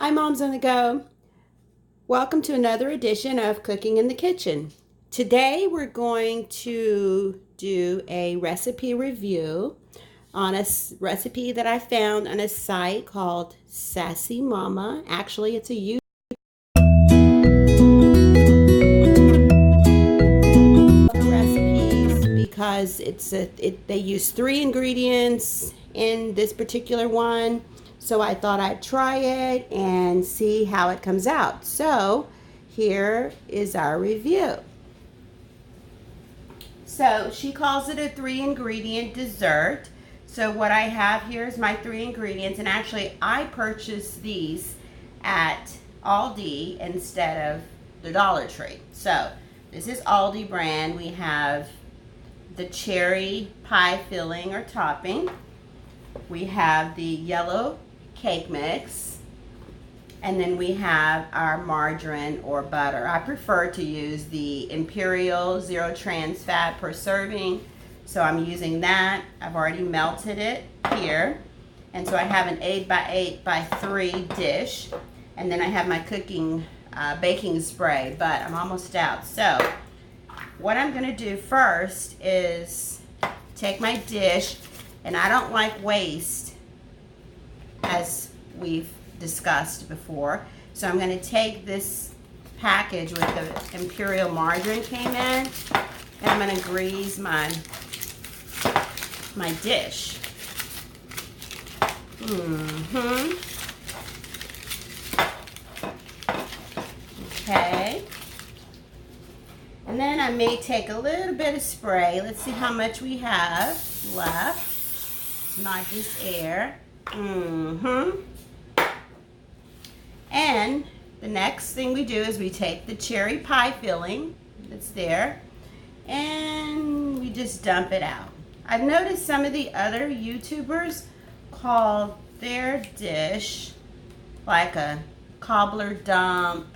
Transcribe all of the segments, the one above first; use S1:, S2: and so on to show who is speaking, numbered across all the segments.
S1: Hi Moms on the Go. Welcome to another edition of Cooking in the Kitchen. Today we're going to do a recipe review on a recipe that I found on a site called Sassy Mama. Actually, it's a YouTube recipes because they use 3 ingredients in this particular one. So I thought I'd try it and see how it comes out. So here is our review. So she calls it a 3-ingredient dessert. So what I have here is my 3 ingredients, and actually I purchased these at Aldi instead of the Dollar Tree. So this is Aldi brand. We have the cherry pie filling or topping. We have the yellow cake mix, and then we have our margarine or butter. I prefer to use the Imperial 0 trans fat per serving, so I'm using that. I've already melted it here, and so I have an 8 by 8 by 3 dish, and then I have my baking spray, but I'm almost out. So what I'm going to do first is take my dish, and I don't like waste, as we've discussed before. So I'm going to take this package with the Imperial margarine came in, and I'm going to grease my dish. Okay. And then I may take a little bit of spray. Let's see how much we have left. It's not just air. And the next thing we do is we take the cherry pie filling that's there and we just dump it out. I've noticed some of the other YouTubers call their dish like a cobbler dump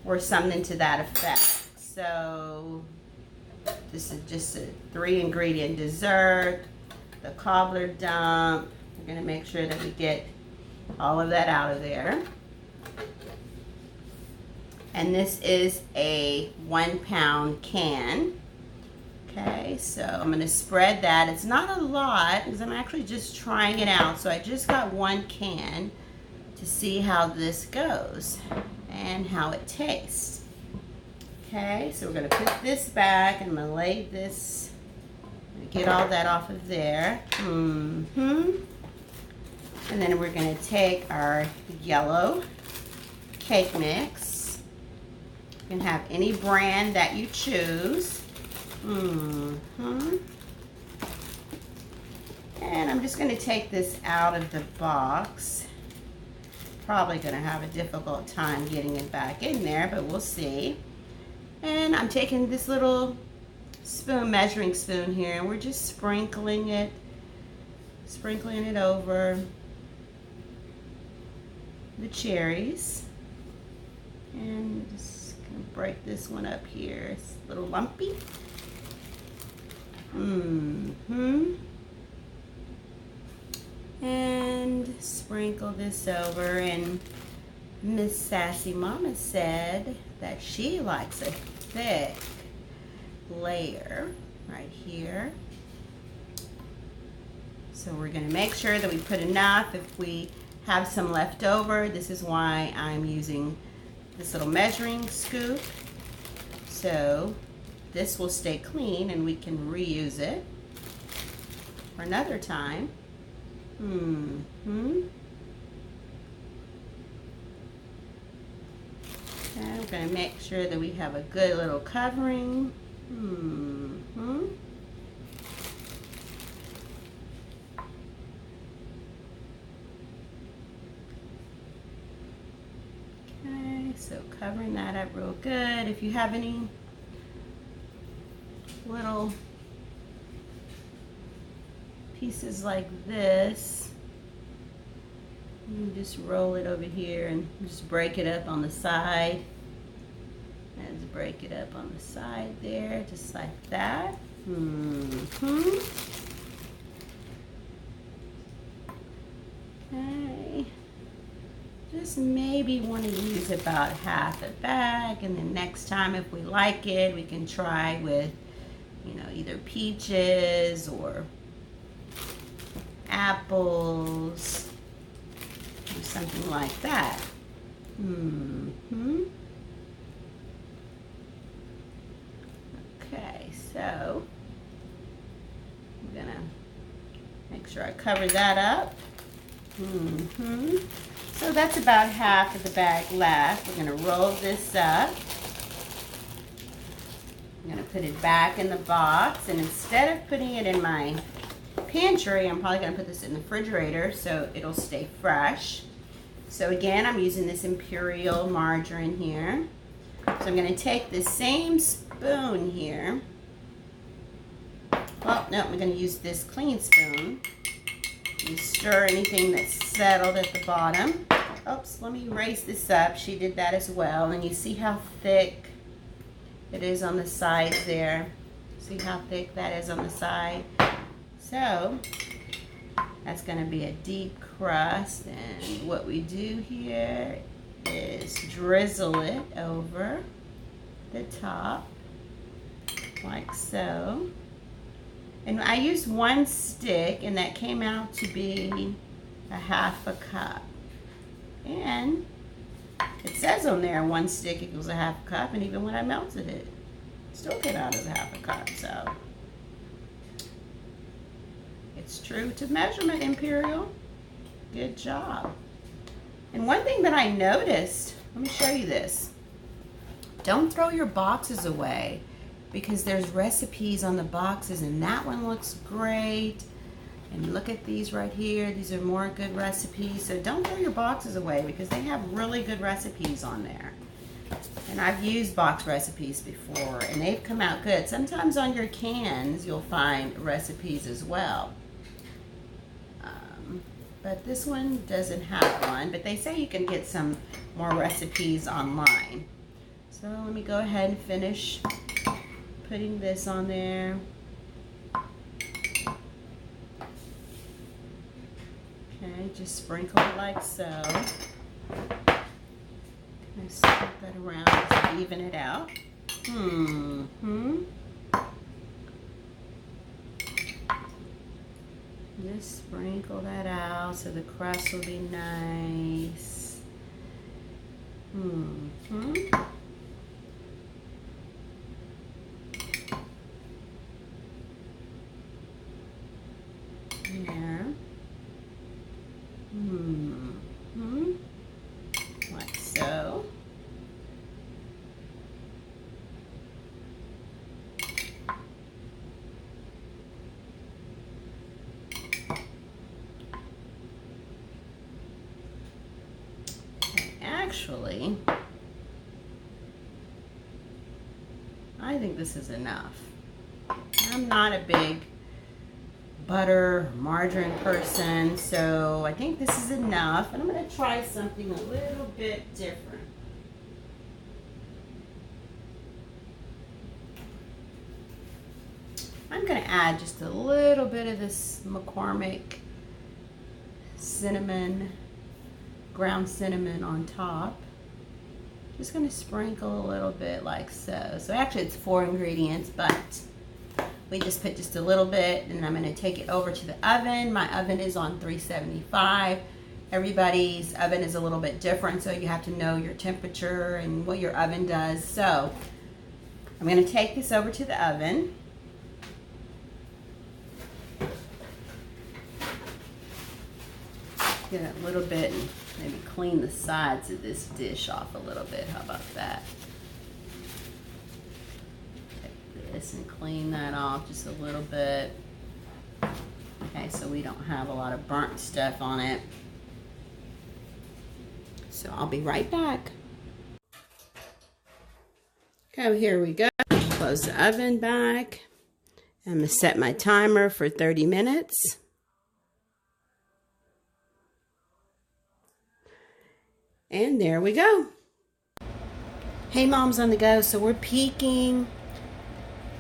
S1: or something to that effect. So this is just a 3-ingredient dessert, the cobbler dump. We're going to make sure that we get all of that out of there. And this is a 1-pound can. Okay, so I'm going to spread that. It's not a lot because I'm actually just trying it out. So I just got 1 can to see how this goes and how it tastes. Okay, so we're going to put this back, and I'm going to lay this, get all that off of there. And then we're going to take our yellow cake mix. You can have any brand that you choose. And I'm just going to take this out of the box. Probably going to have a difficult time getting it back in there, but we'll see. And I'm taking this little spoon, measuring spoon here, and we're just sprinkling it over the cherries. And just gonna break this one up here. It's a little lumpy. And sprinkle this over. And Miss Sassy Mama said that she likes a thick layer right here. So we're going to make sure that we put enough. If we have some left over, this is why I'm using this little measuring scoop. So this will stay clean and we can reuse it for another time. Okay, we're going to make sure that we have a good little covering. Okay, so covering that up real good. If you have any little pieces like this, you can just roll it over here and just break it up on the side. And break it up on the side there, just like that. Okay. just maybe want to use about half a bag, and then next time if we like it, we can try with, you know, either peaches or apples or something like that. Okay, so I'm gonna make sure I cover that up. So that's about half of the bag left. We're gonna roll this up. I'm gonna put it back in the box, and instead of putting it in my pantry, I'm probably gonna put this in the refrigerator so it'll stay fresh. So again, I'm using this Imperial margarine here. So I'm gonna take the same spoon here. Well, no, I'm gonna use this clean spoon. You stir anything that's settled at the bottom. Oops, let me raise this up. She did that as well. And you see how thick it is on the sides there. See how thick that is on the side? So that's going to be a deep crust. And what we do here is drizzle it over the top like so. And I used one stick, and that came out to be a half a cup. And it says on there 1 stick equals a half a cup, and even when I melted it, it still came out as a half a cup. So it's true to measurement, Imperial. Good job. And one thing that I noticed, let me show you this. Don't throw your boxes away, because there's recipes on the boxes, and that one looks great. And look at these right here. These are more good recipes. So don't throw your boxes away, because they have really good recipes on there. And I've used box recipes before, and they've come out good. Sometimes on your cans, you'll find recipes as well. But this one doesn't have one, but they say you can get some more recipes online. So let me go ahead and finish putting this on there. Okay, just sprinkle it like so. And spread that around to even it out. Just sprinkle that out so the crust will be nice. There. Like so. Actually, I think this is enough. I'm not a big butter, margarine person, so I think this is enough. And I'm going to try something a little bit different. I'm going to add just a little bit of this McCormick cinnamon, ground cinnamon on top. Just going to sprinkle a little bit like so. So actually it's 4 ingredients, but we just put just a little bit, and I'm going to take it over to the oven. My oven is on 375. Everybody's oven is a little bit different, so you have to know your temperature and what your oven does. So I'm going to take this over to the oven. Get a little bit and maybe clean the sides of this dish off a little bit. How about that? Take this and clean that off just a little bit. Okay, so we don't have a lot of burnt stuff on it. So I'll be right back. Okay, here we go. Close the oven back. I'm going to set my timer for 30 minutes. And there we go. Hey, Moms on the Go. So we're peeking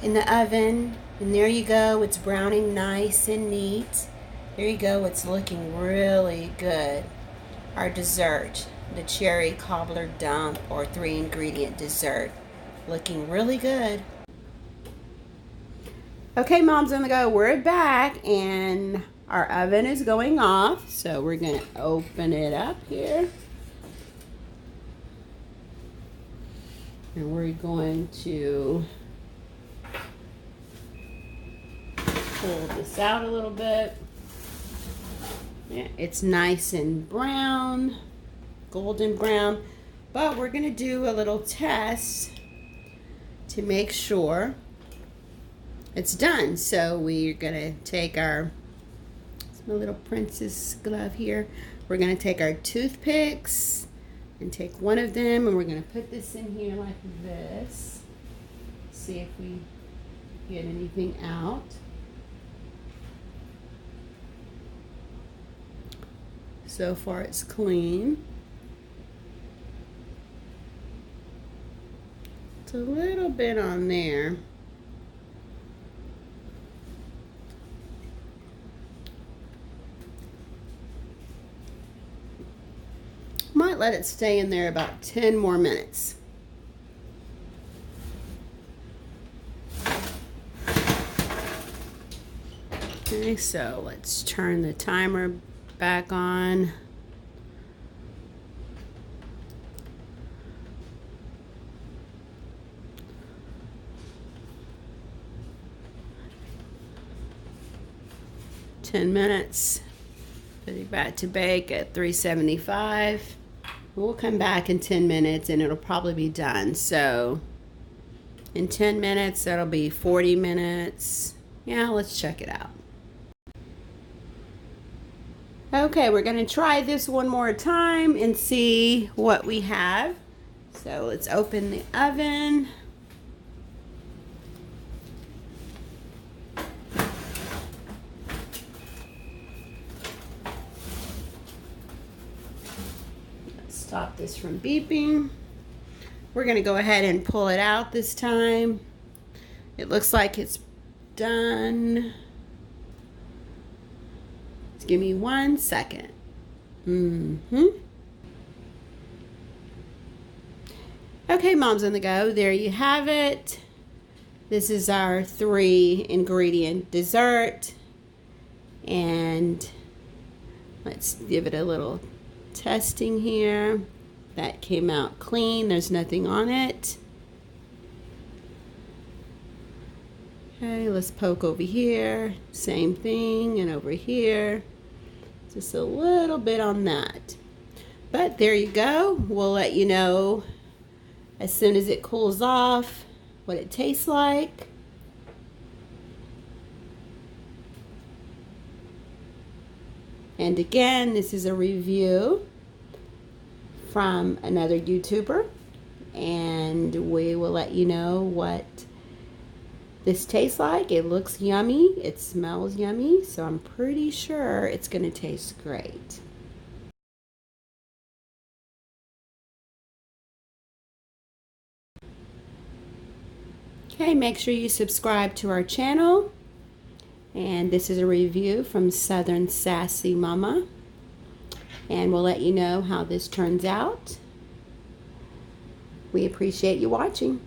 S1: in the oven. And there you go. It's browning nice and neat. There you go. It's looking really good. Our dessert. the cherry cobbler dump or 3-ingredient dessert. Looking really good. Okay, moms on the go, we're back and our oven is going off. So we're gonna open it up here. And we're going to pull this out a little bit. Yeah, it's nice and brown, golden brown, but we're gonna do a little test to make sure it's done. So we're gonna take our, my little princess glove here. We're gonna take our toothpicks and take one of them and we're gonna put this in here like this. See if we get anything out. So far it's clean. It's a little bit on there. Might let it stay in there about 10 more minutes. Okay, so let's turn the timer back on. "10 minutes. Put it back to bake at 375. We'll come back in 10 minutes and it'll probably be done. So in 10 minutes, that'll be 40 minutes. Yeah, let's check it out. Okay, we're going to try this one more time and see what we have. So let's open the oven. Let's stop this from beeping. We're going to go ahead and pull it out this time. It looks like it's done. Give me 1 second. Okay, moms on the go, there you have it. This is our 3-ingredient dessert. And let's give it a little testing here. That came out clean. There's nothing on it. Okay, let's poke over here. Same thing, and over here. Just a little bit on that. But there you go. We'll let you know as soon as it cools off what it tastes like. And again, this is a review from another YouTuber, and we will let you know what this tastes like. It looks yummy, it smells yummy, so I'm pretty sure it's gonna taste great. Okay, make sure you subscribe to our channel. And this is a review from Southern Sassy Mama. And we'll let you know how this turns out. We appreciate you watching.